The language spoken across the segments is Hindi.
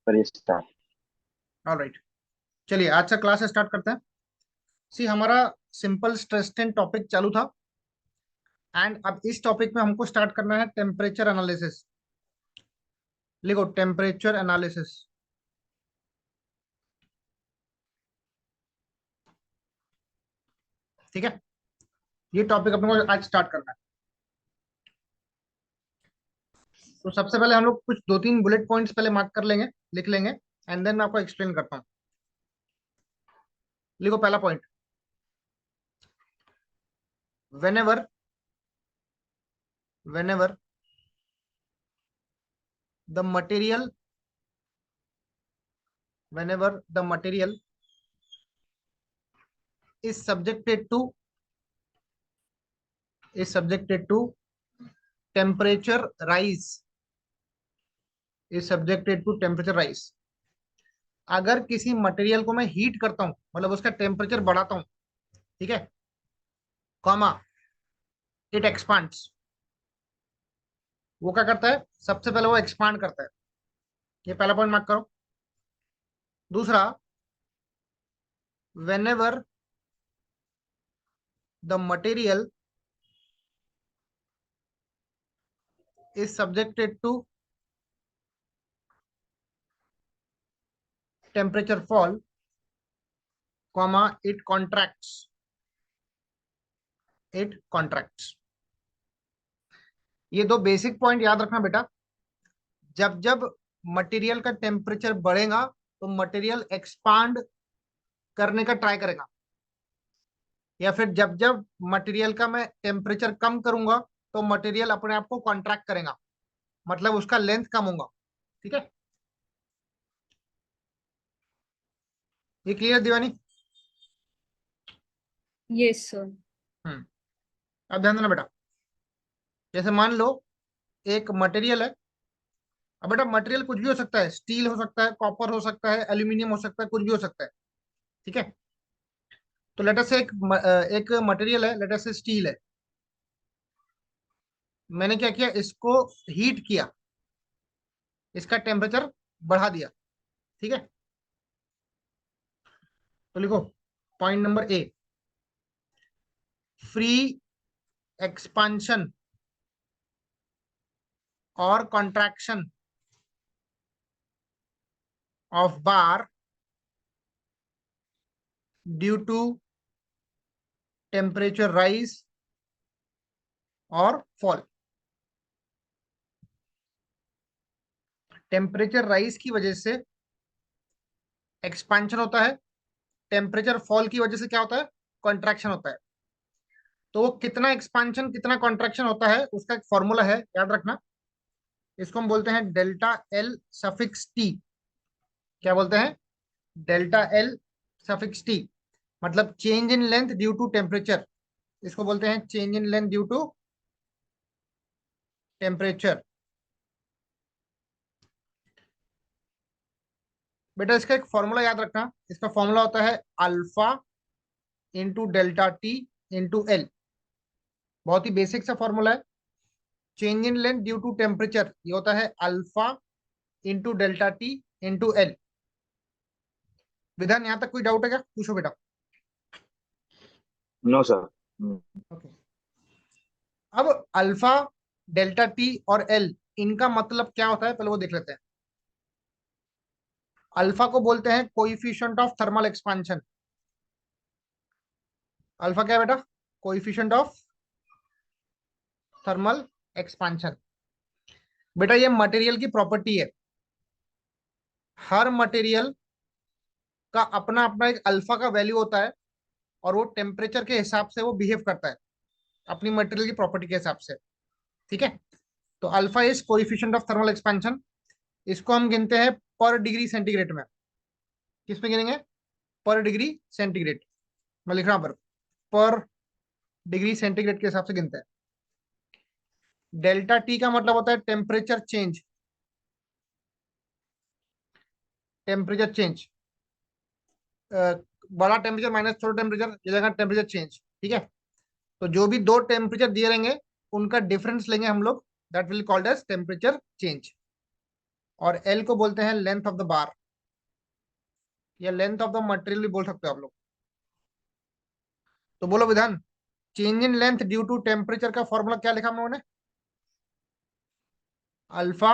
करिए स्टार्ट। ऑलराइट, चलिए आज से क्लास स्टार्ट करते हैं। सी हमारा सिंपल स्ट्रेस टेस्ट टॉपिक चालू था एंड अब इस टॉपिक में हमको स्टार्ट करना है टेम्परेचर एनालिसिस। लिखो टेम्परेचर एनालिसिस। ठीक है, ये टॉपिक अपने को आज स्टार्ट करना है। तो सबसे पहले हम लोग कुछ दो तीन बुलेट पॉइंट्स पहले मार्क कर लेंगे, लिख लेंगे एंड देन मैं आपको एक्सप्लेन करता हूँ। लिखो पहला point, whenever whenever the material whenever the material is subjected to temperature rise is subjected to temperature rise। अगर किसी मटेरियल को मैं हीट करता हूं, मतलब उसका टेम्परेचर बढ़ाता हूं, ठीक है, कॉमा इट एक्सपांड्स। वो क्या करता है? सबसे पहले वो एक्सपांड करता है। ये पहला पॉइंट मार्क करो। दूसरा, whenever the material is subjected to temperature fall, comma it contracts। ये दो बेसिक पॉइंट याद रखना बेटा। जब जब मटेरियल का टेम्परेचर बढ़ेगा तो मटेरियल एक्सपांड करने का ट्राई करेगा, या फिर जब जब मटेरियल का मैं टेम्परेचर कम करूंगा तो मटेरियल अपने आप को कॉन्ट्रैक्ट करेगा, मतलब उसका लेंथ कम होगा। ठीक है, ये क्लियर दीवानी? Yes sir. हम्म, अब ध्यान देना बेटा। जैसे मान लो एक मटेरियल है। अब बेटा मटेरियल कुछ भी हो सकता है, स्टील हो सकता है, कॉपर हो सकता है, एल्यूमिनियम हो सकता है, कुछ भी हो सकता है। ठीक है, तो लेटर से एक मटेरियल है, लेटर से स्टील है। मैंने क्या किया, इसको हीट किया, इसका टेम्परेचर बढ़ा दिया। ठीक है, तो लिखो point number A, free expansion और contraction of bar due to temperature rise और फॉल। टेम्परेचर राइज की वजह से एक्सपांशन होता है, टेम्परेचर फॉल की वजह से क्या होता है? कॉन्ट्रैक्शन होता है। तो वो कितना एक्सपांशन कितना कॉन्ट्रैक्शन होता है उसका एक फॉर्मूला है, याद रखना। इसको हम बोलते हैं डेल्टा एल सफिक्स टी। क्या बोलते हैं? डेल्टा एल सफिक्स टी, मतलब change in length due to temperature. इसको बोलते हैं change in length due to temperature. बेटा इसका एक फॉर्मूला याद रखना। इसका फॉर्मूला होता है alpha into delta T into L. बहुत ही बेसिक सा फॉर्मूला है। Change in length due to temperature ये होता है alpha into delta T into L. Vidhan, यहाँ तक कोई डाउट है क्या? पूछो बेटा। No sir. ओके, अब अल्फा, डेल्टा टी और एल, इनका मतलब क्या होता है पहले वो देख लेते हैं। अल्फा को बोलते हैं coefficient of thermal expansion. Alpha क्या है बेटा? Coefficient of thermal expansion. बेटा ये मटेरियल की प्रॉपर्टी है। हर मटेरियल का अपना अपना एक अल्फा का वैल्यू होता है और वो टेम्परेचर के हिसाब से वो बिहेव करता है अपनी मटेरियल की प्रॉपर्टी के हिसाब से। ठीक है, तो alpha is coefficient of thermal expansion. इसको हम गिनते हैं पर डिग्री सेंटीग्रेड में। किस में गिनेंगे? पर डिग्री सेंटीग्रेड। मैं लिख रहा हूं पर डिग्री सेंटीग्रेड के हिसाब से गिनते हैं। डेल्टा टी का मतलब होता है टेम्परेचर चेंज। टेम्परेचर चेंज, बड़ा टेम्परेचर माइनस छोटा टेम्परेचर, ये जगह टेम्परेचर चेंज। ठीक है, तो जो भी दो टेम्परेचर दिए रहेंगे उनका डिफरेंस लेंगे हम लोग, that will called as temperature change. और एल को बोलते हैं लेंथ ऑफ द बार, या लेंथ ऑफ द मटेरियल भी बोल सकते हो आप लोग। तो बोलो Vidhan, change in length due to temperature का फॉर्मूला क्या लिखा हम लोगों ने? Alpha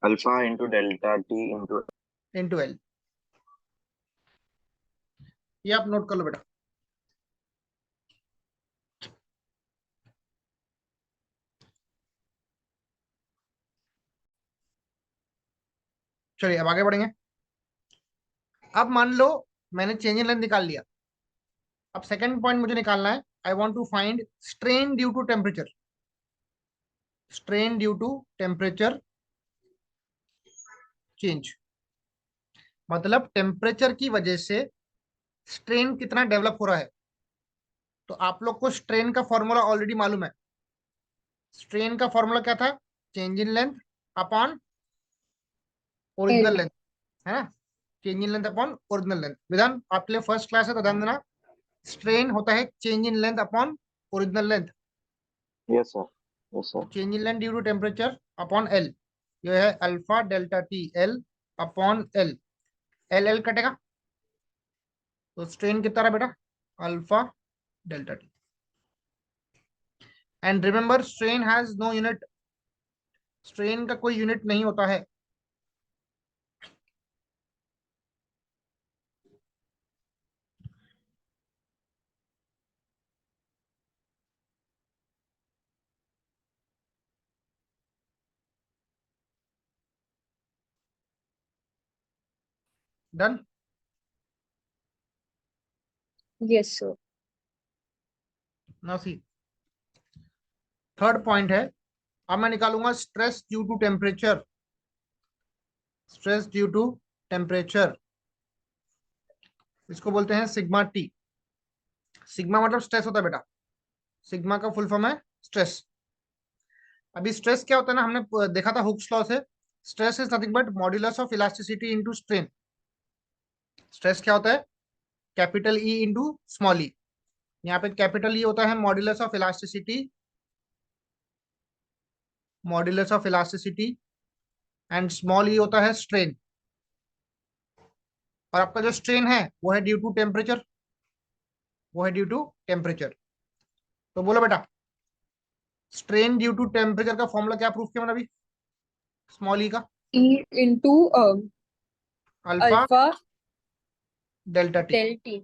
alpha into delta T into. Into L. ये आप नोट कर लो बेटा। चलिए अब आगे बढ़ेंगे। अब मान लो मैंने चेंज इन लेंथ निकाल लिया। अब सेकंड पॉइंट मुझे निकालना है, I want to find strain due to temperature. Strain due to temperature change, मतलब टेम्परेचर की वजह से स्ट्रेन कितना डेवलप हो रहा है। तो आप लोग को स्ट्रेन का फॉर्मूला ऑलरेडी मालूम है। स्ट्रेन का फॉर्मूला क्या था? Change in length upon original L. Length, है ना? Change in length upon original length. विधान आपके लिए फर्स्ट क्लास है तो ध्यान देना, स्ट्रेन होता है change in length upon original length. Yes sir, yes तो sir. Change in length due to temperature upon L, ये है alpha delta T L upon L. L L कटेगा तो स्ट्रेन कितना रहा बेटा? Alpha delta T. And remember strain has no unit, strain का कोई यूनिट नहीं होता है। Done. Yes sir. Now see, third point है, अब मैं निकालूंगा stress due to temperature. Stress due to temperature, इसको बोलते हैं सिग्मा टी। सिग्मा मतलब स्ट्रेस होता है बेटा, सिग्मा का फुल फॉर्म है स्ट्रेस। अभी स्ट्रेस क्या होता है ना, हमने देखा था हुक्स लॉ से, stress is nothing but modulus of elasticity into strain. Stress क्या होता है? Capital E into small E. यहाँ पे कैपिटल ई होता है modulus of elasticity, modulus of elasticity, and small E होता है स्ट्रेन। और आपका जो स्ट्रेन है वो है ड्यू टू टेम्परेचर, वो है ड्यू टू टेम्परेचर। तो बोलो बेटा, स्ट्रेन ड्यू टू टेम्परेचर का फॉर्मूला क्या प्रूफ किया मैंने अभी? स्मॉल ई का E into alpha alpha delta T, del T.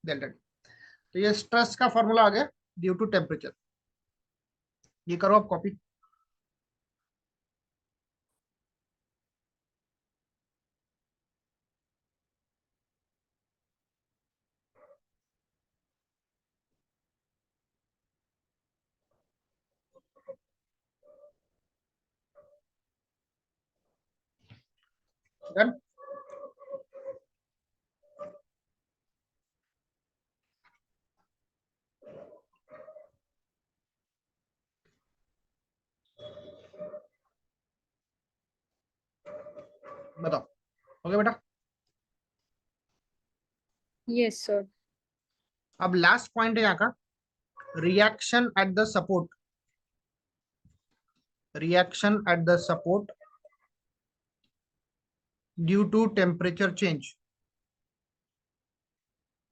Delta T. तो ये स्ट्रेस का फॉर्मूला आ गया ड्यू टू टेम्परेचर। ये करो आप कॉपी। डन। बताओ, हो गया बेटा? Yes sir. अब लास्ट पॉइंट है यहाँ का, reaction at the support. Reaction at the support due to temperature change,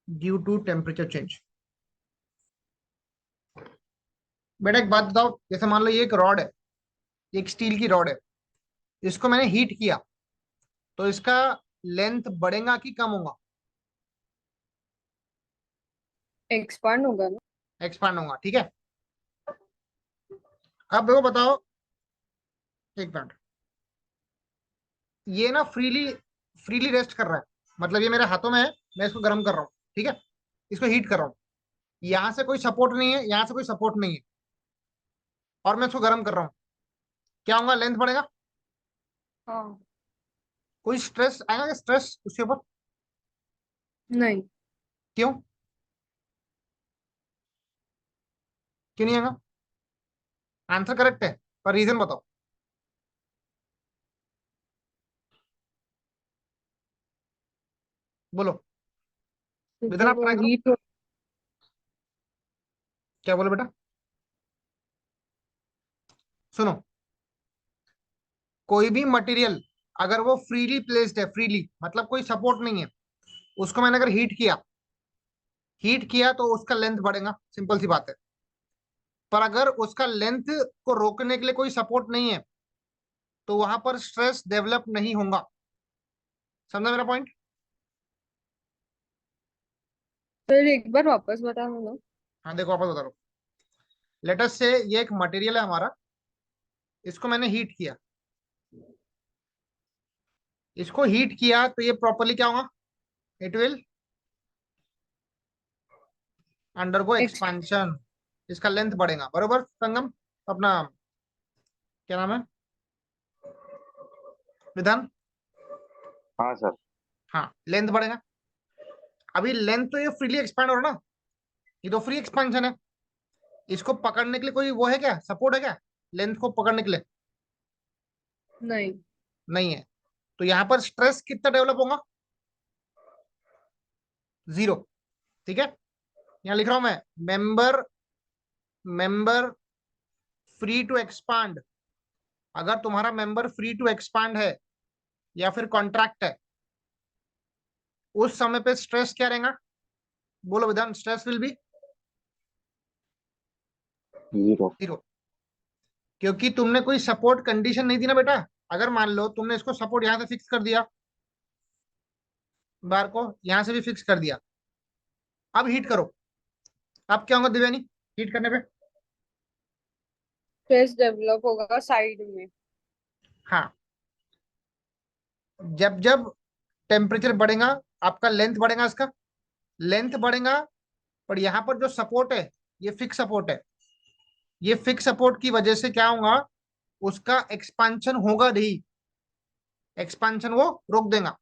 due to temperature change. बेटा एक बात बताओ, जैसे मान लो ये एक रॉड है, ये एक स्टील की रॉड है, इसको मैंने हीट किया तो इसका लेंथ बढ़ेगा कि कम होगा? एक्सपांड होगा ना। एक्सपांड होगा, ठीक है। अब देखो बताओ, एक मिनट, ये ना फ्रीली फ्रीली रेस्ट कर रहा है, मतलब ये मेरे हाथों में है, मैं इसको गर्म कर रहा हूँ, ठीक है, इसको हीट कर रहा हूँ। यहाँ से कोई सपोर्ट नहीं है, यहाँ से कोई सपोर्ट नहीं है, और मैं इसको गर्म कर रहा हूँ, क्या होगा? लेंथ बढ़ेगा। हाँ। कोई स्ट्रेस आएगा क्या, स्ट्रेस उसके ऊपर? नहीं। क्यों? क्यों नहीं आएगा? आंसर करेक्ट है, पर रीजन बताओ। बोलो विधान, जब आप ट्राई करो। हीट हो। क्या बोलो बेटा? सुनो, कोई भी मटेरियल अगर वो फ्रीली प्लेस्ड है, फ्रीली मतलब कोई सपोर्ट नहीं है, उसको मैंने अगर हीट किया तो उसका लेंथ बढ़ेगा, सिंपल सी बात है। पर अगर उसका लेंथ को रोकने के लिए कोई सपोर्ट नहीं है तो वहां पर स्ट्रेस डेवलप नहीं होगा। समझा मेरा पॉइंट? फिर एक बार वापस बताना ना। हाँ देखो वापस बता रहा हूँ। लेट अस से ये एक मटेरियल है हमारा, इसको मैंने हीट किया, इसको हीट किया तो ये प्रॉपरली क्या होगा, it will undergo x expansion, इसका लेंथ बढ़ेगा, बरोबर संगम? अपना क्या नाम है, विधान? हाँ सर। हाँ लेंथ बढ़ेगा। अभी लेंथ तो ये फ्रीली एक्सपैंड हो रहा है ना, ये तो फ्री एक्सपेंशन है। इसको पकड़ने के लिए कोई वो है क्या, सपोर्ट है क्या लेंथ को पकड़ने के लिए? नहीं। नहीं है। तो यहाँ पर स्ट्रेस कितना डेवलप होगा, जीरो। ठीक है, यहाँ लिख रहा हूं मैं, member member free to expand, अगर तुम्हारा मेंबर फ्री टू एक्सपांड है या फिर कॉन्ट्रैक्ट है, उस समय पे स्ट्रेस क्या रहेगा, बोलो विधान? Stress will be zero. Zero, क्योंकि तुमने कोई सपोर्ट कंडीशन नहीं दी ना बेटा। अगर मान लो तुमने इसको सपोर्ट यहां से फिक्स कर दिया, बार को यहां से भी फिक्स कर दिया, अब हीट करो, अब क्या होगा दिव्यानी हीट करने पे? स्ट्रेस डेवलप होगा साइड में। हाँ, जब जब टेम्परेचर बढ़ेगा आपका लेंथ बढ़ेगा, इसका लेंथ बढ़ेगा। पर यहाँ पर जो सपोर्ट है ये फिक्स सपोर्ट है, ये फिक्स सपोर्ट की वजह से क्या होगा, उसका एक्सपांशन होगा नहीं, एक्सपांशन वो रोक देगा।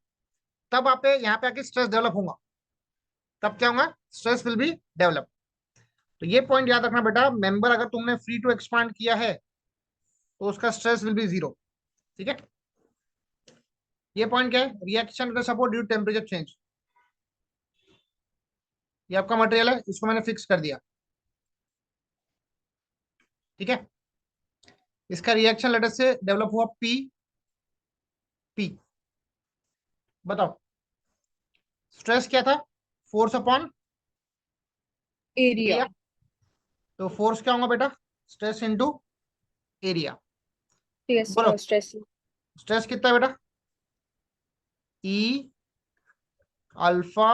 तब आप यहाँ पे आके स्ट्रेस डेवलप होगा, तब क्या होगा, स्ट्रेस विल बी डेवलप। तो ये पॉइंट याद रखना बेटा, मेंबर अगर तुमने फ्री टू एक्सपांड किया है तो उसका स्ट्रेस विल बी जीरो। ठीक है, ये पॉइंट क्या है, reaction with support due temperature change. ये आपका मटेरियल है, इसको मैंने फिक्स कर दिया। ठीक है, इसका रिएक्शन लेटर से डेवलप हुआ पी पी। बताओ स्ट्रेस क्या था, फोर्स अपॉन एरिया। एरिया। तो फोर्स क्या होगा बेटा, स्ट्रेस इनटू एरिया। यस बोलो स्ट्रेस। स्ट्रेस कितना है बेटा, E alpha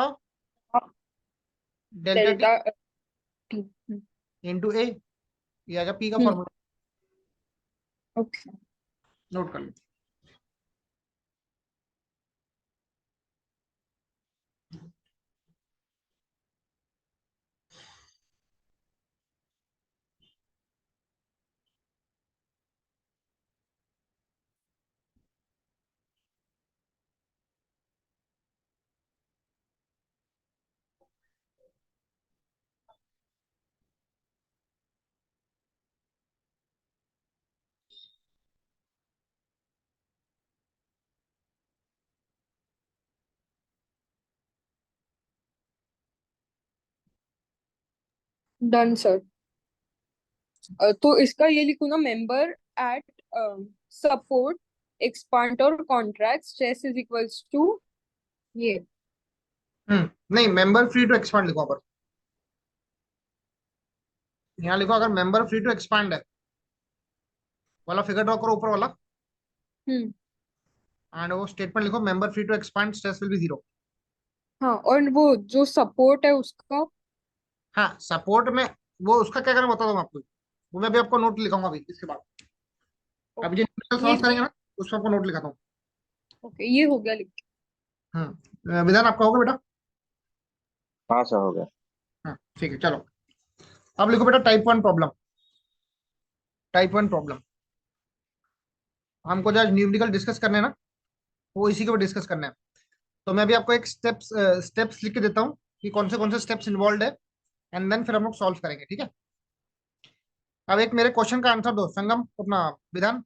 delta T delta T. Into A, ये आएगा पी का हम्म। Formula, okay. नोट कर लो। Done sir. तो इसका ये लिखूँ ना, मेंबर एट सपोर्ट एक्सपांड और contract stress is equals to ये। नहीं, मेंबर फ्री टू एक्सपांड लिखो पर, यहाँ लिखो अगर मेंबर फ्री टू एक्सपांड है वाला फिगर ड्रॉ करो ऊपर वाला, हम्म। एंड वो स्टेटमेंट लिखो, member free to expand stress will be zero. हाँ, और वो जो सपोर्ट है उसका। हाँ सपोर्ट में वो उसका क्या करना बताता हूँ आपको, वो मैं भी आपको नोट लिखाऊंगा अभी इसके बाद। अभी जो ये सॉल्व करेंगे ना उसमें आपको नोट लिखाता हूँ। ओके, ये हो गया लिख। विधान आपका होगा बेटा? हाँ सर हो गया। हाँ ठीक है चलो, अब लिखो बेटा टाइप 1 प्रॉब्लम। टाइप 1 प्रॉब्लम हमको जो आज न्यूमेरिकल डिस्कस करने हैं ना, वो इसी के ऊपर डिस्कस करना है। तो मैं भी आपको एक स्टेप्स लिख के देता हूँ कि कौन से स्टेप्स इन्वॉल्व है, एंड देन फिर हम लोग सॉल्व करेंगे। ठीक है, अब एक मेरे क्वेश्चन का आंसर दो संगम, अपना विधान।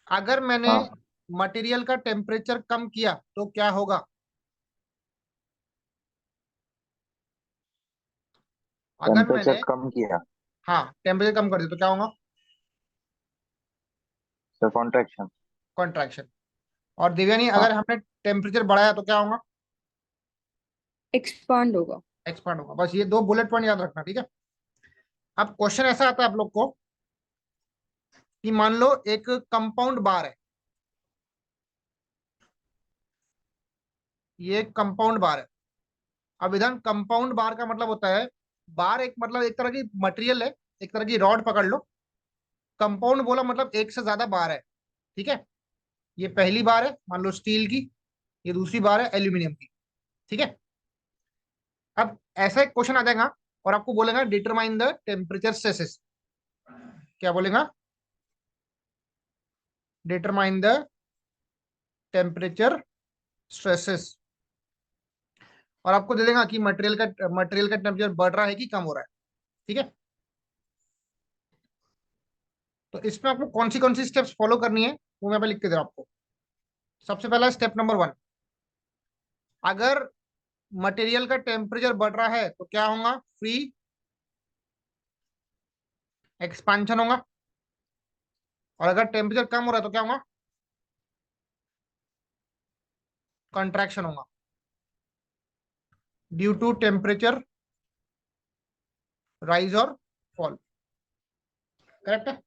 अगर मैंने हाँ, मटेरियल का टेम्परेचर कम किया तो क्या होगा, अगर टेम्परेचर मैंने, कम किया। हाँ टेम्परेचर कम कर दिया तो क्या होगा? Sir contraction. कॉन्ट्रैक्शन। और दिव्यानी हाँ अगर हमने टेम्परेचर बढ़ाया तो क्या होगा? एक्सपांड होगा। एक्सपांड होगा। बस ये 2 बुलेट पॉइंट याद रखना, ठीक है। अब क्वेश्चन ऐसा आता है आप लोग को कि मान लो एक कंपाउंड बार है, ये कंपाउंड बार है। अब इधर कंपाउंड बार का मतलब होता है, बार एक मतलब एक तरह की मटेरियल है, एक तरह की रॉड पकड़ लो। कंपाउंड बोला मतलब एक से ज्यादा बार है, ठीक है। ये पहली बार है मान लो स्टील की, ये दूसरी बार है एल्यूमिनियम की, ठीक है। अब ऐसा एक क्वेश्चन आ जाएगा और आपको बोलेगा डिटरमाइन द टेम्परेचर स्ट्रेसेस। क्या बोलेगा? Determine the temperature stresses. और आपको दे देगा कि मटेरियल का टेम्परेचर बढ़ रहा है कि कम हो रहा है, ठीक है। तो इसमें आपको कौन सी स्टेप्स फॉलो करनी है वो मैं पे लिख के दे रहा हूं आपको। सबसे पहला स्टेप नंबर 1, अगर मटेरियल का टेम्परेचर बढ़ रहा है तो क्या होगा? फ्री एक्सपांशन होगा। और अगर टेम्परेचर कम हो रहा है तो क्या होगा? कंट्रैक्शन होगा, ड्यू टू टेम्परेचर राइज और फॉल। करेक्ट है?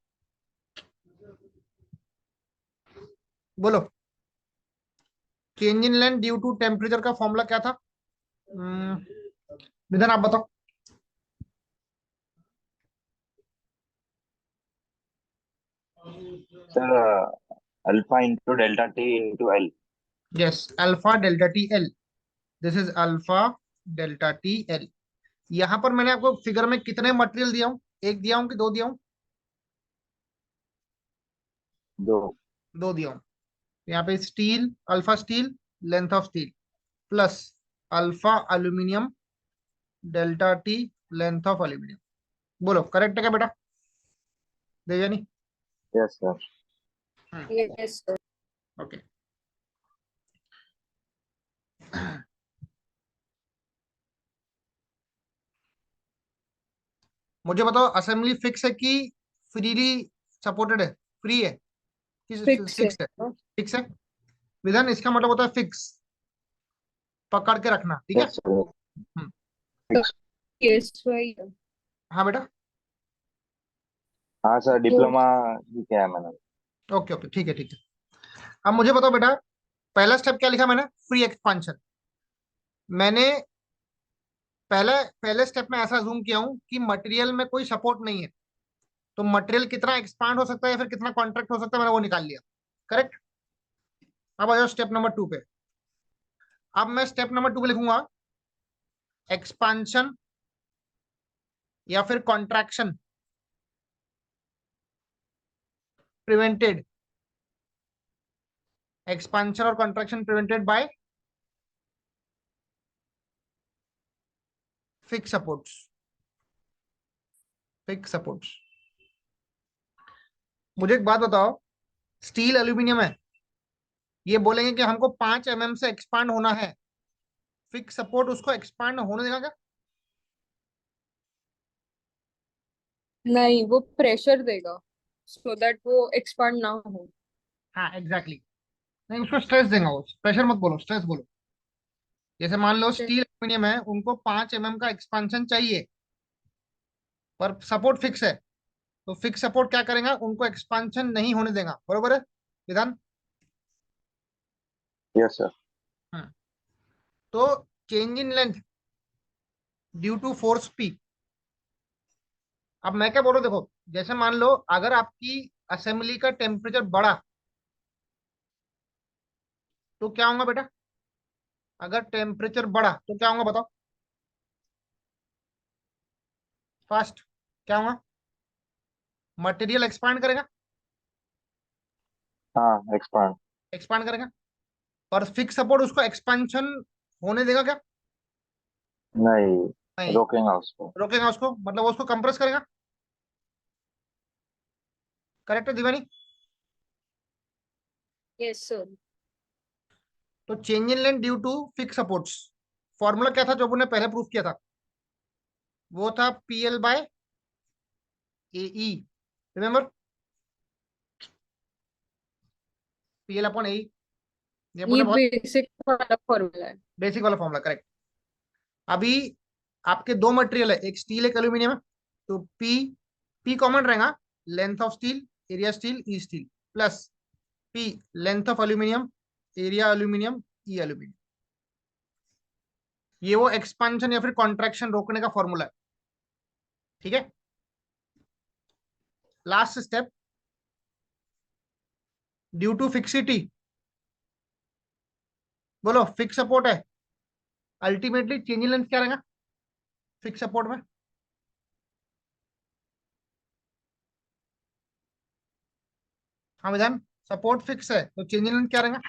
बोलो। Change in length due to temperature का फॉर्मूला क्या था? निधन आप बताओ। Sir alpha into delta T into L. Yes, alpha delta T L. This is alpha delta T L. यहां पर मैंने आपको फिगर में कितने मटेरियल दिया हूं? एक दिया हूं कि 2 दिया हूं? दो। 2 दिया हूं। यहाँ पे steel, alpha steel, length of steel, plus alpha aluminium delta T length of aluminium. बोलो करेक्ट है क्या बेटा Devyani? Yes sir. Yes sir. Okay. मुझे बताओ असेंबली फिक्स है कि फ्रीली सपोर्टेड है? फ्री है कि फिक्स है। फिक्स है? फिक्स है। विधान इसका मतलब होता है फिक्स, पकड़ के रखना, ठीक है। Yes sir. हम्म, यस वही है। हाँ बेटा। हाँ सर वो डिप्लोमा भी किया है मैंने। ओके ओके, ठीक है ठीक है। अब मुझे बताओ बेटा, पहला स्टेप क्या लिखा मैंने? Free expansion. मैंने पहले पहले स्टेप में ऐसा जूम किया हूं कि मटेरियल में कोई सपोर्ट नहीं है, तो मटेरियल कितना एक्सपांड हो सकता है या फिर कितना कॉन्ट्रैक्ट हो सकता है, मैंने वो निकाल लिया। करेक्ट। अब आ जाओ स्टेप नंबर 2 पे। अब मैं स्टेप नंबर 2 पे लिखूंगा एक्सपांशन या फिर कॉन्ट्रैक्शन प्रिवेंटेड। एक्सपांशन और contraction prevented bye fix supports. Fix supports. मुझे एक बात बताओ, स्टील एल्यूमिनियम है, ये बोलेंगे कि हमको 5 mm से एक्सपांड होना है, फिक्स सपोर्ट उसको एक्सपांड होने देगा क्या? नहीं, वो प्रेशर देगा सो दैट वो एक्सपांड ना हो। हाँ एग्जैक्टली exactly. नहीं, उसको स्ट्रेस देगा, वो प्रेशर मत बोलो, स्ट्रेस बोलो। जैसे मान लो स्टील एल्यूमिनियम है, उनको 5 mm का एक्सपांशन चाहिए, पर सपोर्ट फिक्स है, तो फिक्स सपोर्ट क्या करेगा? उनको एक्सपांशन नहीं होने देगा। बरोबर है विधान? Yes sir. हम्म। तो change in length due to force P. अब मैं क्या बोल रहा हूँ देखो, जैसे मान लो अगर आपकी असेंबली का टेम्परेचर बढ़ा तो क्या होगा बेटा? अगर टेम्परेचर बढ़ा तो क्या होगा बताओ फास्ट? क्या होगा? मटेरियल एक्सपांड करेगा। हाँ एक्सपांड। एक्सपांड करेगा, पर फिक्स सपोर्ट उसको एक्सपांशन होने देगा क्या? नहीं नहीं, रोकेगा उसको। रोकेगा उसको, मतलब वो उसको कंप्रेस करेगा। करेक्ट है दीवानी? Yes sir. तो change in length due to fix supports, formula क्या था जो हमने पहले प्रूफ किया था? वो था PL by AE। Remember? P L upon A. ये ये बहुत बेसिक वाला फॉर्मूला है। बेसिक वाला फॉर्मूला, करेक्ट। अभी आपके दो मटेरियल है, एक स्टील एक एल्यूमिनियम है, तो पी पी कॉमन रहेगा, length of steel, area steel, E steel, plus P length of aluminium, area aluminium, E aluminium. ये वो एक्सपांशन या फिर कॉन्ट्रैक्शन रोकने का फॉर्मूला है, ठीक है। Last step, due to fixity, बोलो फिक्स सपोर्ट है, अल्टीमेटली चेंजिंग लेंथ क्या रहेगा फिक्स सपोर्ट में? हाँ विधान, सपोर्ट फिक्स है तो चेंजिंग लेंथ क्या रहेगा?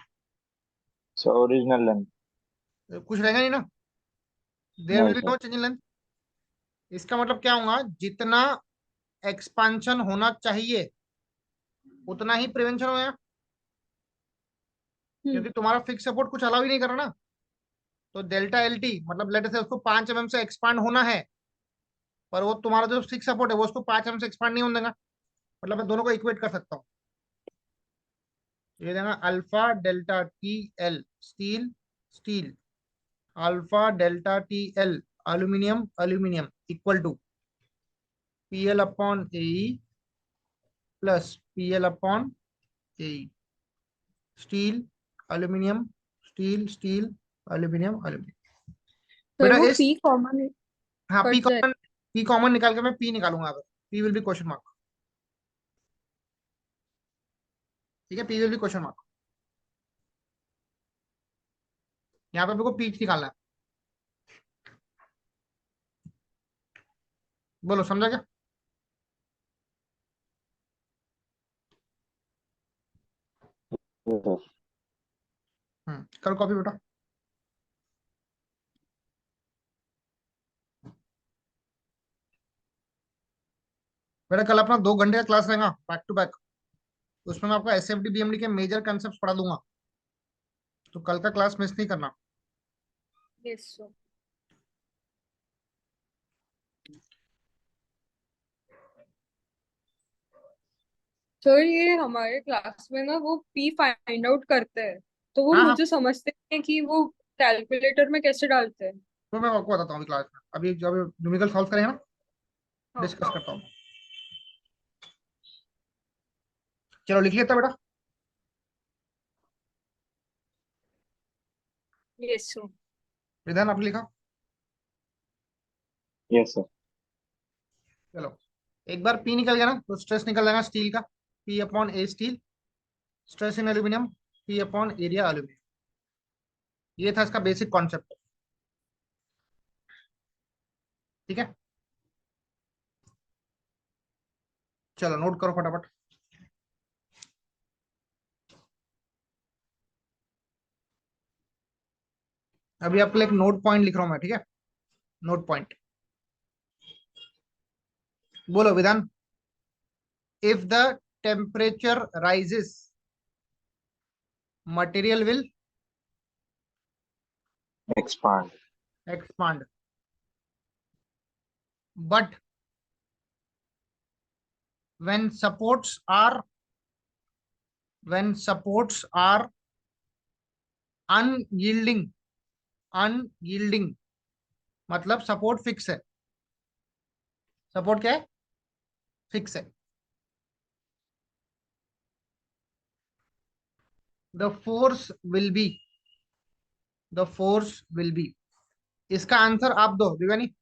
So original length. कुछ रहेगा नहीं ना, there No, will be sir. No changing length. इसका मतलब क्या होगा, जितना एक्सपांशन होना चाहिए उतना ही प्रिवेंशन होगा, क्योंकि तुम्हारा फिक्स सपोर्ट कुछ अलाउ ही नहीं कर रहा ना। तो डेल्टा एल टी मतलब लेट से उसको 5 mm से एक्सपांड होना है, पर वो तुम्हारा जो फिक्स सपोर्ट है वो उसको 5 mm से एक्सपांड नहीं होने देगा। मतलब मैं दोनों को इक्वेट कर सकता हूँ, ये देगा alpha delta T L steel steel, alpha delta T L aluminium aluminium equal to P L upon A plus P L upon A, steel aluminium steel steel aluminium aluminium. Sir बेटा वो इस पी कॉमन हाँ कट जाए। पी कॉमन निकाल के मैं पी निकालूंगा, अगर P will be question mark, ठीक है, P will be question mark. यहाँ पे मेरे को पी निकालना है, बोलो समझा क्या? Yes, sir. करो कॉपी बेटा। बेटा कल अपना 2 घंटे का क्लास रहेगा बैक टू बैक, उसमें मैं आपको S F D B M D के मेजर कंसेप्ट पढ़ा दूंगा, तो कल का क्लास मिस नहीं करना। Yes sir. सर ये हमारे क्लास में ना वो पी फाइंड आउट करते हैं, तो वो हाँ हाँ, मुझे समझते हैं कि वो कैलकुलेटर में कैसे डालते हैं। तो मैं आपको बताता हूँ क्लास में, अभी जब न्यूमेरिकल सॉल्व करेंगे ना हाँ। डिस्कस करता हूँ। चलो लिख लेता बेटा। Yes sir. विधान आपने लिखा? Yes, sir. चलो एक बार पी निकल गया ना तो स्ट्रेस निकल जाएगा स्टील का, P upon A steel, stress in aluminium P upon area aluminium. ये था इसका बेसिक कॉन्सेप्ट, ठीक है। चलो नोट करो फटाफट। अभी आपके लिए एक नोट पॉइंट लिख रहा हूं मैं, ठीक है, नोट पॉइंट। बोलो विधान, if the temperature rises material will Expand. expand, but when supports are unyielding, unyielding मतलब सपोर्ट फिक्स है, सपोर्ट क्या है, फिक्स है, the force will be, the force will be. इसका आंसर आप दो दिव्यानी,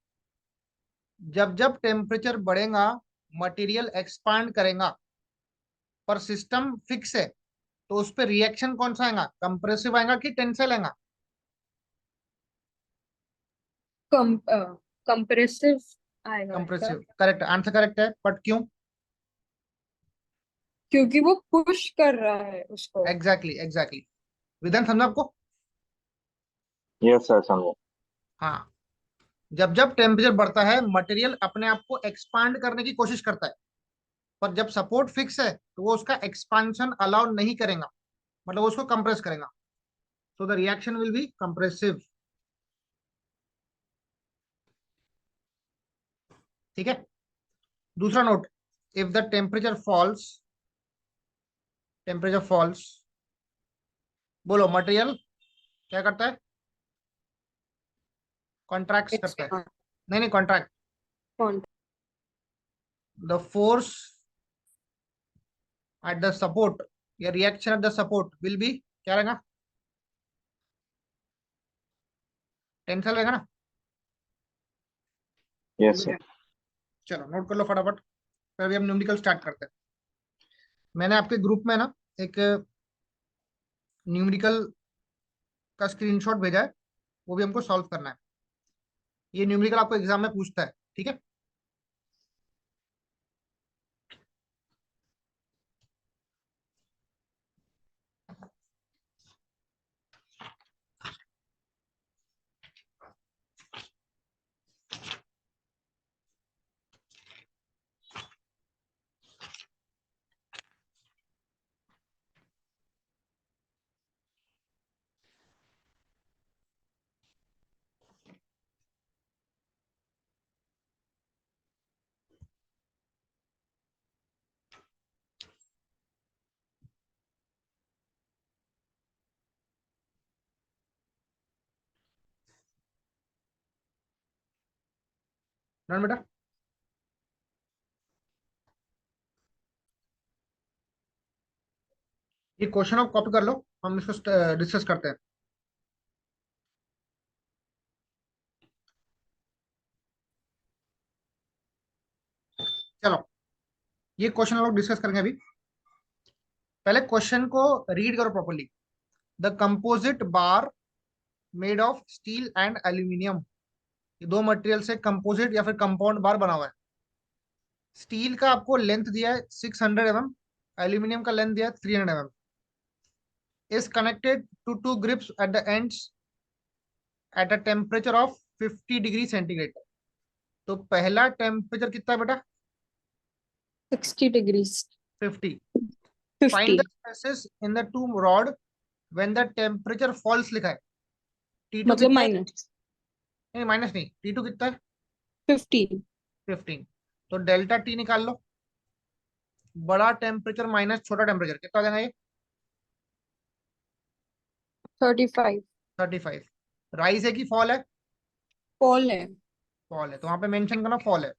जब जब टेम्परेचर बढ़ेगा मटेरियल एक्सपांड करेगा, पर सिस्टम फिक्स है, तो उस पर रिएक्शन कौन सा आएगा, कंप्रेसिव आएगा कि टेंसाइल आएगा? कम कंप्रेसिव आएगा क्या? कंप्रेसिव, करेक्ट आंसर, करेक्ट है, बट क्यों? क्योंकि वो पुश कर रहा है उसको। एग्जैक्टली एग्जैक्टली, विधान समझा आपको? Yes, sir. समझा. हाँ, जब जब टेम्परेचर बढ़ता है मटेरियल अपने आप को एक्सपांड करने की कोशिश करता है, पर जब सपोर्ट फिक्स है तो वो उसका एक्सपांशन अलाउ नहीं करेगा, मतलब वो उसको कंप्रेस करेगा, so the reaction will be compressive, ठीक है। दूसरा note, if the temperature falls बोलो मटेरियल क्या करता है? कॉन्ट्रैक्ट करता है। expand नहीं नहीं, contract. con the force at the support या reaction at the support will be, क्या रहेगा? टेंसल रहेगा ना? Yes, sir. चलो नोट कर लो फटाफट, फिर अभी हम न्यूमेरिकल स्टार्ट करते हैं। मैंने आपके ग्रुप में ना एक न्यूमेरिकल का स्क्रीनशॉट भेजा है, वो भी हमको सॉल्व करना है। ये न्यूमेरिकल आपको एग्जाम में पूछता है, ठीक है? डन बेटा? ये क्वेश्चन आप कॉपी कर लो, हम इसको डिस्कस करते हैं। चलो ये क्वेश्चन हम लोग डिस्कस करेंगे अभी। पहले क्वेश्चन को रीड करो properly. The composite bar made of steel and aluminium, ये दो मटेरियल से कंपोजिट या फिर कंपाउंड बार बना हुआ है। स्टील का आपको लेंथ दिया है 600 mm, एल्यूमिनियम का लेंथ दिया है 300 mm। Is connected to two grips at the ends at a temperature of 50 degree centigrade. तो पहला टेम्परेचर कितना है बेटा? 60 degrees 50। Find the 50 stresses in the two rod when the temperature falls लिखा है। T2 मतलब कितना है? माइनस नहीं माइनस नहीं, T2 कितना है? 15 15। तो डेल्टा टी निकाल लो। बड़ा टेम्परेचर माइनस छोटा टेम्परेचर कितना हो जाएगा ये? 35 35। राइज है कि फॉल है? फॉल है फॉल है, तो वहां पे मेंशन करना फॉल है।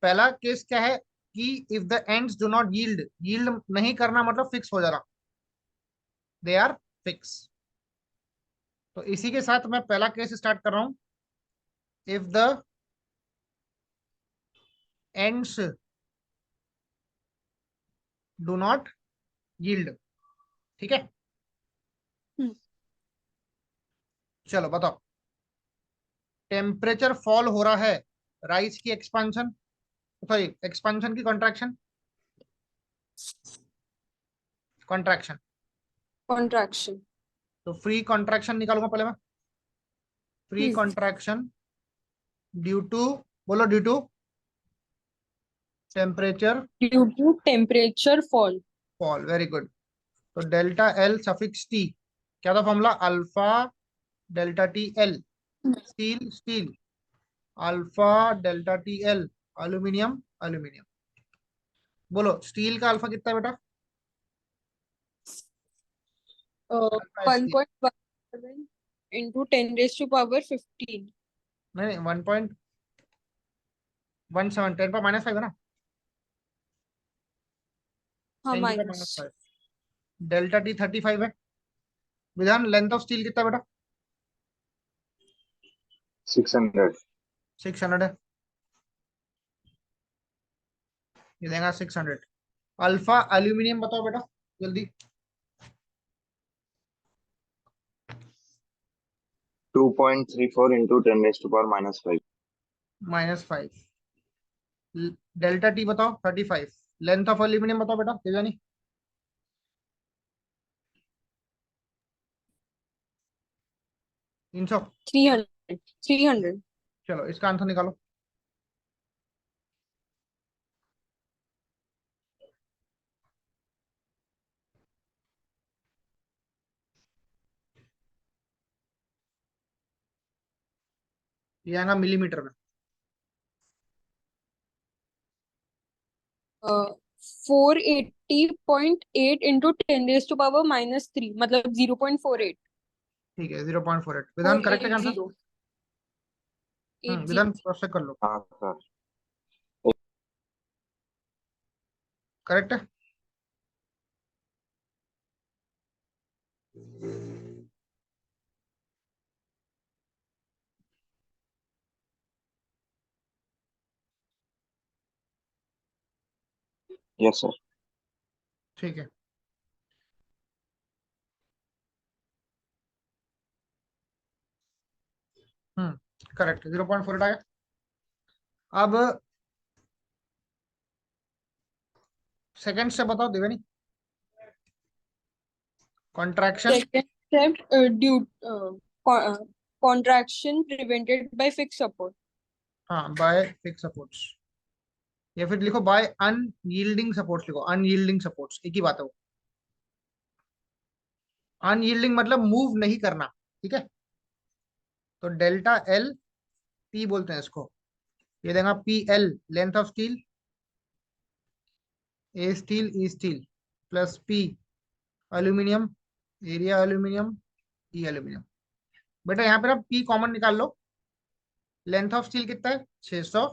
पहला केस क्या है कि if the ends do not yield, yield नहीं करना मतलब फिक्स हो जाना, दे आर फिक्स। तो इसी के साथ मैं पहला केस स्टार्ट कर रहा हूं। If the ends do not yield, ठीक है? हम्म, चलो बताओ, टेम्परेचर फॉल हो रहा है, राइज की एक्सपांशन, सॉरी एक्सपांशन की कॉन्ट्रैक्शन, कॉन्ट्रैक्शन। contraction तो फ्री कॉन्ट्रैक्शन निकालूंगा पहले मैं। Free hmm contraction due to, बोलो due to temperature due to temperature fall fall, very good. तो डेल्टा एल सफिक्स टी, क्या था formula? Alpha delta T L. Steel steel, alpha delta T L. Aluminium aluminium. बोलो स्टील का अल्फा कितना है बेटा? Alpha steel, 1.17 into 10 raised to power 15 नहीं 1.17, 10 पर -5 है ना? हाँ 10 की माइनस -5। डेल्टा टी 35 है। विधान लेंथ ऑफ स्टील कितना बेटा? 600. 600 है, ये देगा 600। अल्फा एल्यूमिनियम बताओ बेटा जल्दी। 2.34 into 10 raised to power -5. -5। Delta T बताओ 35। लेंथ ऑफ एल्यूमिनियम बताओ बेटा देवयानी। 300। 300 चलो इसका आंसर निकालो। ये आएगा मिलीमीटर में। 480.8 into 10 raised to power minus 3 मतलब 0.48 ठीक है 0.48 विधान करेक्ट है क्या आंसर 480 विधान क्रॉस चेक कर लो हाँ सर करेक्ट है यस सर ठीक है करेक्ट 0.48 आया अब सेकंड से बताओ देवनी contraction second step due contraction prevented by fixed support हाँ बाय फिक्स सपोर्ट्स या फिर लिखो बाय अनयील्डिंग सपोर्ट्स लिखो अनयील्डिंग सपोर्ट्स एक ही बात है वो अनयील्डिंग मतलब मूव नहीं करना ठीक है तो डेल्टा एल पी बोलते हैं इसको ये देगा P L length of steel A steel E steel plus P aluminium area aluminium E aluminium बेटा यहाँ पे ना पी कॉमन निकाल लो लेंथ ऑफ स्टील कितना है 600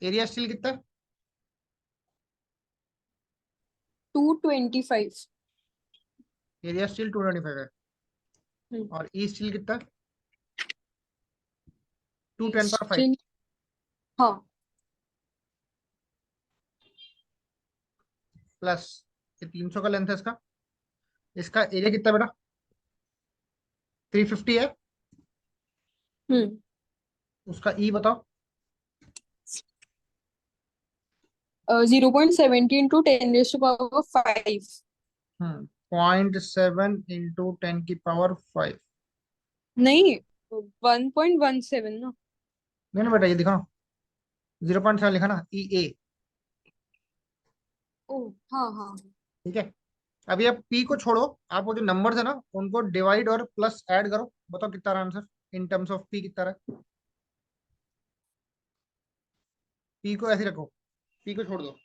एरिया स्टील कितना है 225 एरिया स्टील 225 है हम्म, और ई स्टील कितना है 210/5 still हाँ प्लस ये 300 का लेंथ है इसका इसका एरिया कितना बेटा 350 है हम्म उसका ई बताओ 0.70 into 10 raised to power 5 0.7 into 10 की पावर 5 नहीं 1.17 ना नहीं ना बेटा ये दिखाओ 0.7 लिखा ना ई ए ओ हाँ हाँ ठीक है अभी आप पी को छोड़ो आप वो जो नंबर्स है ना उनको डिवाइड और प्लस ऐड करो बताओ कितना रहा answer in terms of P कितना रहा पी को ऐसे रखो पी को छोड़ दो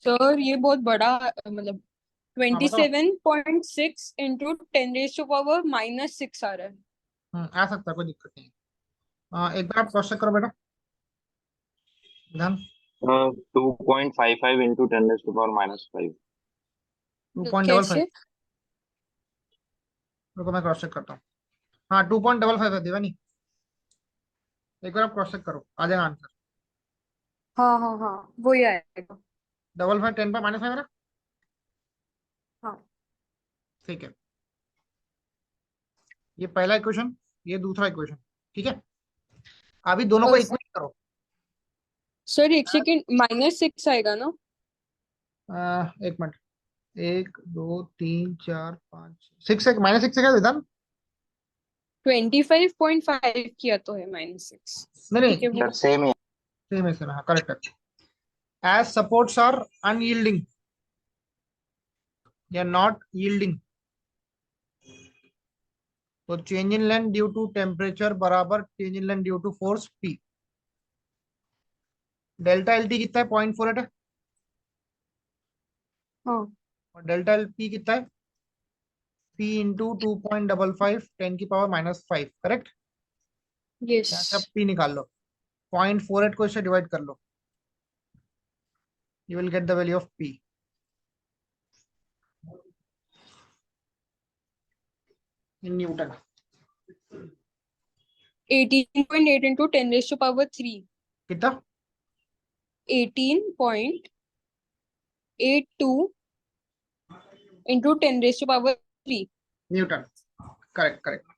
सर ये बहुत बड़ा मतलब हाँ बताओ 27.6 into 10 raised to power minus 6 आ रहा है आ सकता है कोई दिक्कत नहीं है एक बार आप क्रॉस चेक करो बेटा विधान 2.55 into 10 raised to power minus 5 2.55 कैसे रुको मैं क्रॉस चेक करता हूँ हाँ 2.55 है देवानी एक बार आप क्रॉस चेक करो आ जाएगा आंसर हाँ हाँ हाँ वही आएगा 55 10 पर -5 है ना हाँ ठीक है ये पहला इक्वेशन ये दूसरा इक्वेशन ठीक है अभी दोनों को इक्वेट करो सर एक सेकेंड -6 आएगा ना एक मिनट 1 2 3 4 5 6 एक -6 है क्या विधान 25.5 किया तो है -6 नहीं ठीक है नहीं सर सेम ही सेम है सेम है करेक्ट है एज सपोर्ट्स आर अनयील्डिंग या नॉट यील्डिंग तो change in length due to temperature बराबर change in length due to force P delta L T कितना है 0.48 है हाँ और डेल्टा एल पी कितना है पी इंटू 2.55 10 की पावर -5 करेक्ट यस यहाँ से आप पी निकाल लो 0.48 को इससे डिवाइड कर लो you will get the value of P in Newton 18.8 into 10 raised to power 3 कितना 18.82 into 10 raised to power 3 Newton correct correct,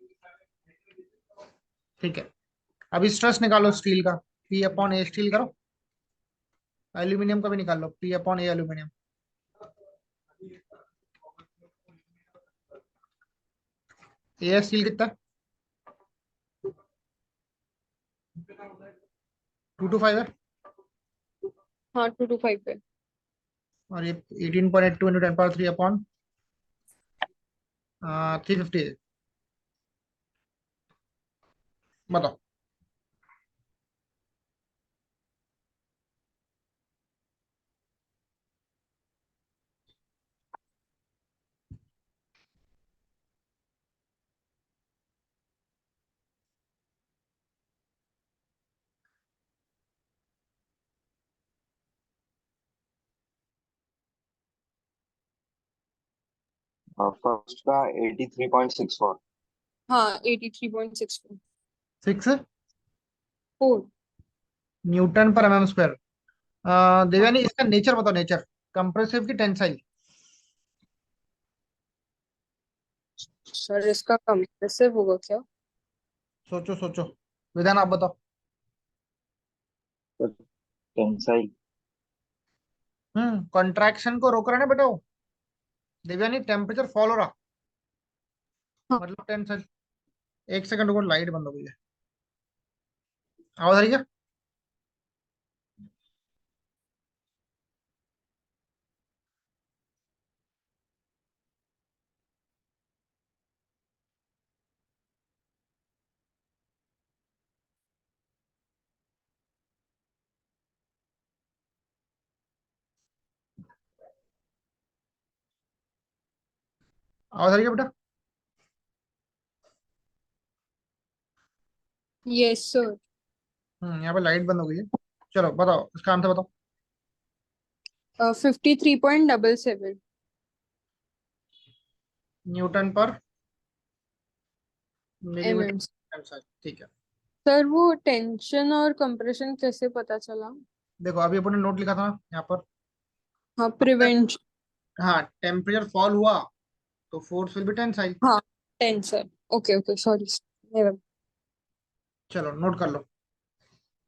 ठीक है। अभी स्ट्रेस निकालो स्टील का, पी अपॉन ए स्टील करो, एल्यूमिनियम का भी निकाल लो, पी अपॉन ए एल्यूमिनियम। ए स्टील कितना, 225 है, हाँ 225 पे। और ये 18.82 इंटू 10 पावर 3 अपॉन 350 है। बताओ। फर्स्ट का 83.64। हाँ 83.64। 6 4। न्यूटन पर एमएम स्क्वायर। देवयानी इसका नेचर बताओ, नेचर कंप्रेसिव की टेंसाइल। सर इसका कंप्रेसिव होगा क्या? सोचो सोचो, विधान आप बताओ। टेंसाइल। कॉन्ट्रैक्शन को रोक रहा है ना बेटा वो। देवयानी टेम्परेचर फॉल हो रहा, हाँ। मतलब टेंसाइल। एक सेकंड को लाइट बंद हो गई है, आवाज आ रही है? आवाज आ रही है बेटा? Yes sir. यहाँ पे लाइट बंद हो गई है। चलो बताओ इसका आंसर बताओ। 53.77। न्यूटन पर मिलीमीटर mm। टेंसाइल, ठीक है। सर वो टेंशन और कंप्रेशन कैसे पता चला? देखो अभी अपने नोट लिखा था ना यहाँ पर। हाँ प्रिवेंट। हाँ, टेम्परेचर फॉल हुआ तो फोर्स विल बी टेंसाइल। हाँ टेंसर। Okay okay sorry. चलो नोट कर लो।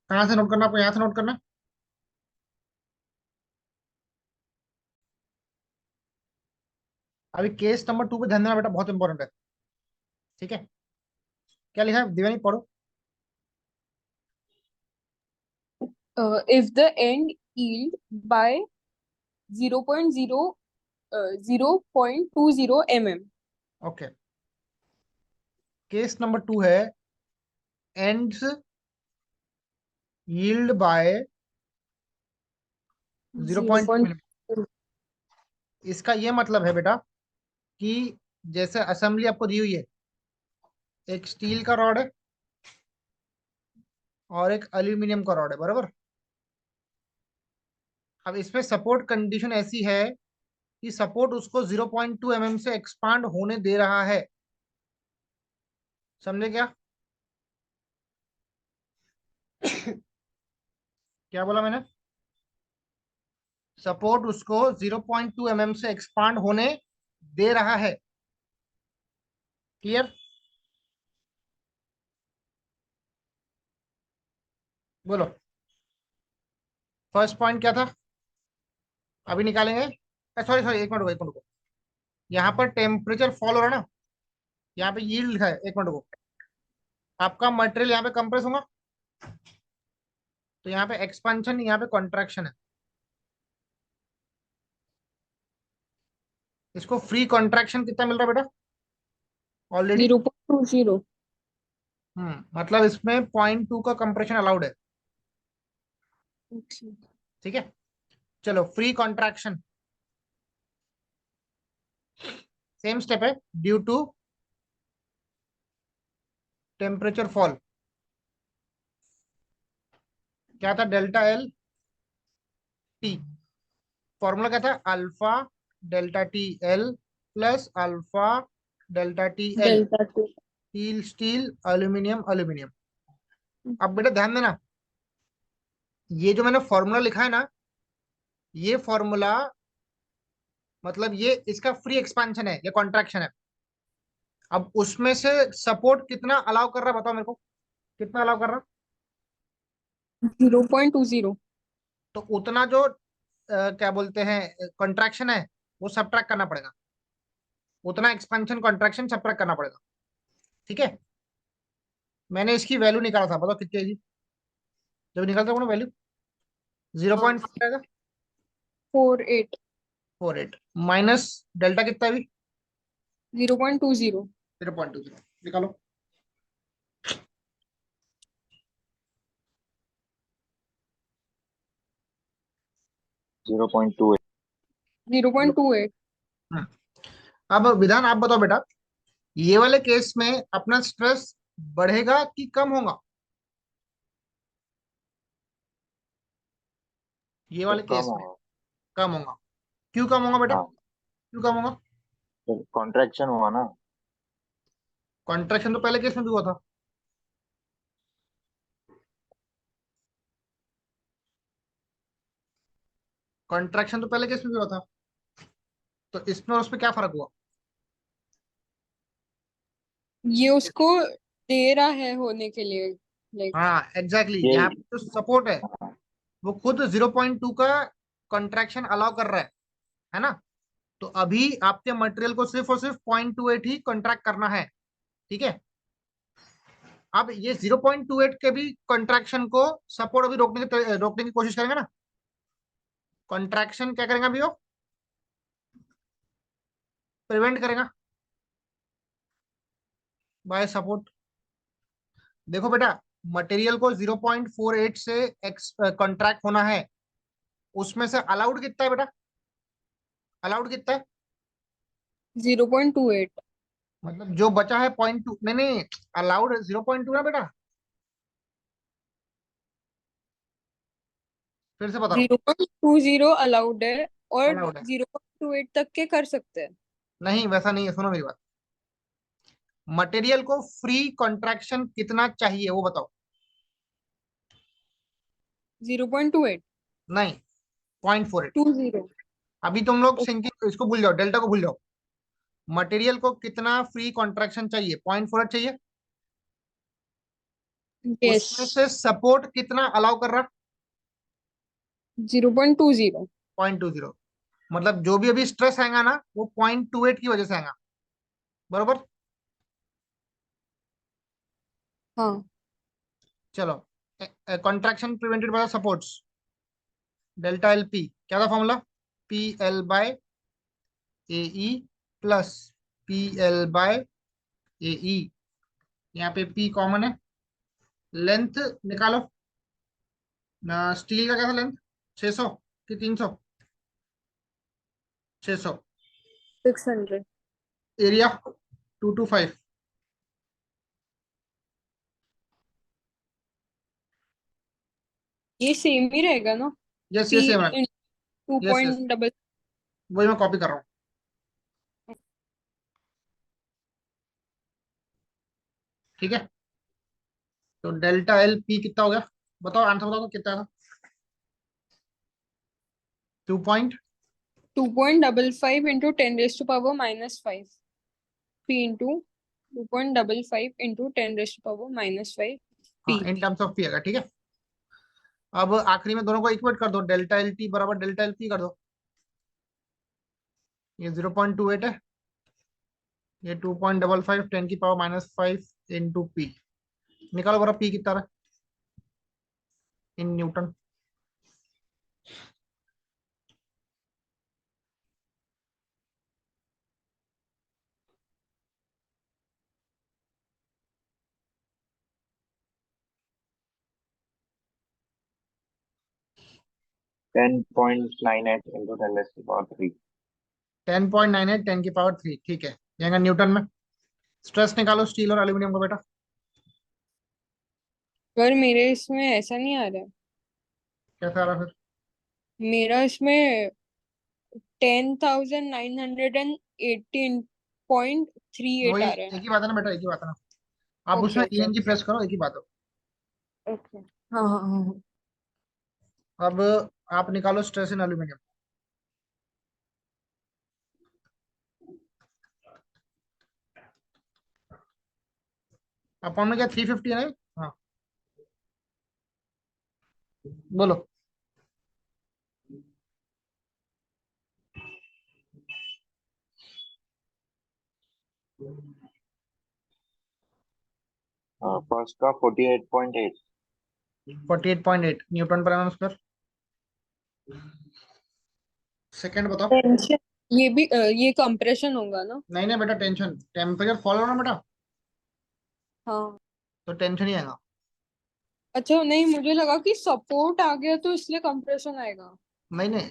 कहाँ से नोट करना आपको, यहाँ से नोट करना। अभी केस नंबर 2 पे ध्यान देना बेटा, बहुत इंपॉर्टेंट है, ठीक है। क्या लिखा है दिवानी, पढ़ो। If the end yield by 0.20 mm। Okay, case number 2 है एंड्स यील्ड बाय 0.2 0.। मिलीमीटर। इसका ये मतलब है बेटा कि जैसे असेंबली आपको दी हुई है, एक स्टील का रॉड है और एक एल्यूमिनियम का रॉड है, बराबर। अब इसमें सपोर्ट कंडीशन ऐसी है कि सपोर्ट उसको 0.2 mm से एक्सपांड होने दे रहा है, समझे क्या? क्या बोला मैंने? सपोर्ट उसको 0.2 mm से एक्सपांड होने दे रहा है, क्लियर? बोलो, फर्स्ट पॉइंट क्या था? अभी निकालेंगे। सॉरी सॉरी, एक मिनट रुको, एक मिनट रुको। यहाँ पर टेम्परेचर फॉल हो रहा है ना, यहाँ पे यील्ड लिखा है, एक मिनट रुको। आपका मटेरियल यहाँ पे कंप्रेस होगा, तो यहाँ पे एक्सपांशन, यहाँ पे कॉन्ट्रैक्शन है। इसको फ्री कॉन्ट्रैक्शन कितना मिल रहा है बेटा ऑलरेडी? 0.20। मतलब इसमें 0.2 का कंप्रेशन अलाउड है, ओके। ठीक है। चलो फ्री कॉन्ट्रैक्शन, सेम स्टेप है, ड्यू टू टेम्परेचर फॉल। क्या था? Delta L T. फॉर्मूला क्या था? Alpha delta T L plus alpha delta T L. Delta two. Steel steel, aluminium aluminium. अब बेटा ध्यान देना, ये जो मैंने फॉर्मूला लिखा है ना, ये फॉर्मूला मतलब ये इसका फ्री एक्सपांशन है, ये कॉन्ट्रैक्शन है। अब उसमें से सपोर्ट कितना अलाउ कर रहा है बताओ मेरे को, कितना अलाउ कर रहा? 0.20। तो उतना जो क्या बोलते हैं कॉन्ट्रैक्शन है वो सबट्रैक्ट करना पड़ेगा, उतना एक्सपेंशन कॉन्ट्रैक्शन सबट्रैक्ट करना पड़ेगा। ठीक है, मैंने इसकी वैल्यू निकाला था, बताओ कितनी आएगी जब निकालते हो ना वैल्यू? 0.4 आएगा, 48। 48 माइनस डेल्टा कितना है अभी? 0.20। 0.20 निकालो। 0.28। 0.28। अब विधान आप बताओ बेटा, ये वाले केस में अपना स्ट्रेस बढ़ेगा कि कम होगा? ये तो वाले कम केस में होगा। कम होगा। क्यों कम होगा बेटा, हाँ, क्यों कम होगा? तो कॉन्ट्रैक्शन हुआ ना। कॉन्ट्रैक्शन तो पहले केस में भी हुआ था। कॉन्ट्रैक्शन तो पहले केस में भी हुआ था, तो इसमें और उसमें क्या फर्क हुआ? ये उसको दे रहा है होने के लिए, लाइक। हाँ एग्जैक्टली ये यहाँ पे जो सपोर्ट है हाँ, वो खुद 0.2 का कॉन्ट्रैक्शन अलाउ कर रहा है ना? तो अभी आपके मटेरियल को सिर्फ और सिर्फ 0.28 ही कॉन्ट्रैक्ट करना है। ठीक है, अब ये 0.28 के भी कॉन्ट्रैक्शन को सपोर्ट अभी रोकने की कोशिश करेंगे ना। कॉन्ट्रैक्शन क्या करेंगे अभी वो प्रिवेंट करेगा बाय सपोर्ट। देखो बेटा, मटेरियल को 0.48 से कॉन्ट्रैक्ट होना है, उसमें से अलाउड कितना है बेटा, अलाउड कितना है? 0.28। मतलब जो बचा है 0.2, नहीं नहीं, अलाउड 0.2 ना बेटा, फिर से बता रहा हूँ। 0.20 अलाउड है, और अलाउड है, 0.28 तक के कर सकते हैं। नहीं वैसा नहीं है, सुनो मेरी बात। मटेरियल को फ्री कॉन्ट्रैक्शन कितना चाहिए वो बताओ। 0.28। नहीं, 0.48। 20। अभी तुम लोग सिंकिंग इसको भूल जाओ, डेल्टा को भूल जाओ। मटेरियल को कितना फ्री कॉन्ट्रैक्शन चाहिए? 0.48 चाहिए। यस। उसमें से सपोर्ट कितना अलाउ कर रहा? 0.20। 0.20। मतलब जो भी अभी स्ट्रेस आएगा ना वो 0.28 की वजह से आएगा, बरोबर? हाँ। चलो, contraction prevented by supports, delta L P क्या था formula? P L by A E plus P L by A E. यहाँ पे पी कॉमन है, लेंथ निकालो ना। स्टील का क्या था लेंथ, 600 कि 300? 600। 600। एरिया 225। ये सेम ही रहेगा ना? यस पी यस सेम है। Into yes yes, point double वही मैं कॉपी कर रहा हूँ। ठीक है, तो डेल्टा एल पी कितना हो गया, बताओ आंसर बताओ तो कितना था? 2 point 2.55 into 10⁻⁻⁵ P into 2.55 into 10⁻⁻⁵ हाँ P. In terms of P आएगा। ठीक है, अब आखिरी में दोनों को इक्वेट कर दो, डेल्टा एल टी बराबर डेल्टा एल पी कर दो। ये 0.28 है, ये 2.55 10⁻⁻⁵ इंटू पी। निकालो बराबर पी कितना रहा इन न्यूटन? 10.98 into 10⁻³ 10.98 10⁻³ ठीक है, यहाँ न्यूटन में। स्ट्रेस निकालो स्टील और एल्यूमिनियम का बेटा। पर मेरे इसमें ऐसा नहीं आ रहा है। कैसा आ रहा फिर? मेरा इसमें 10,918.38 वही आ रहा है। एक ही बात है ना बेटा, एक ही बात है ना। आप ओके उसमें ओके ईएनजी प्रेस करो, एक ही बात हो। ओके। हाँ हाँ हाँ हाँ। अब आप निकालो स्ट्रेस इन एल्यूमिनियम। अपॉन में क्या 350 है ना? हाँ बोलो। फर्स्ट का 48.8। 48.8 न्यूटन पर एमएम स्क्वायर। सेकंड बताओ। टेंशन, ये भी ये कंप्रेशन होगा ना? नहीं नहीं बेटा, टेंशन टेम्परेचर फॉल हो ना बेटा, हाँ। तो टेंशन ही आएगा। अच्छा, नहीं मुझे लगा कि सपोर्ट आ गया तो इसलिए कंप्रेशन आएगा। नहीं नहीं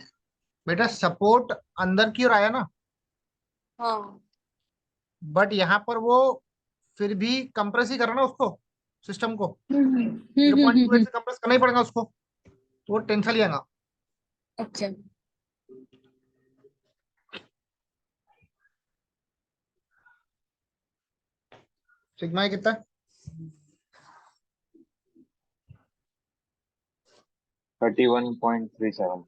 बेटा, सपोर्ट अंदर की ओर आया ना, हाँ। बट यहाँ पर वो फिर भी कंप्रेस ही करा ना उसको, सिस्टम को। हम्म 0.28 से कंप्रेस करना ही पड़ेगा उसको, तो वो टेंशन ही आएगा। ओके। सिग्मा ही कितना है? 31.37।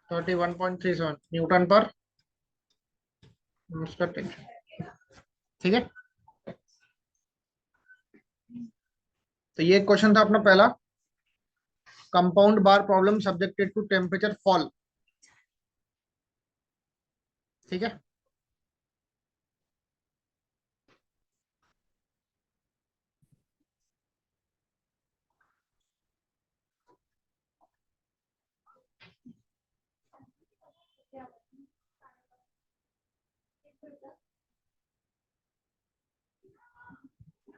31.37 न्यूटन पर उसका टेंशन। ठीक है, तो ये क्वेश्चन था अपना पहला, compound bar problem subjected to temperature fall. ठीक है,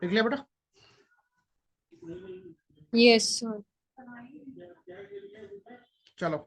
लिख लिया बेटा? Yes sir. चलो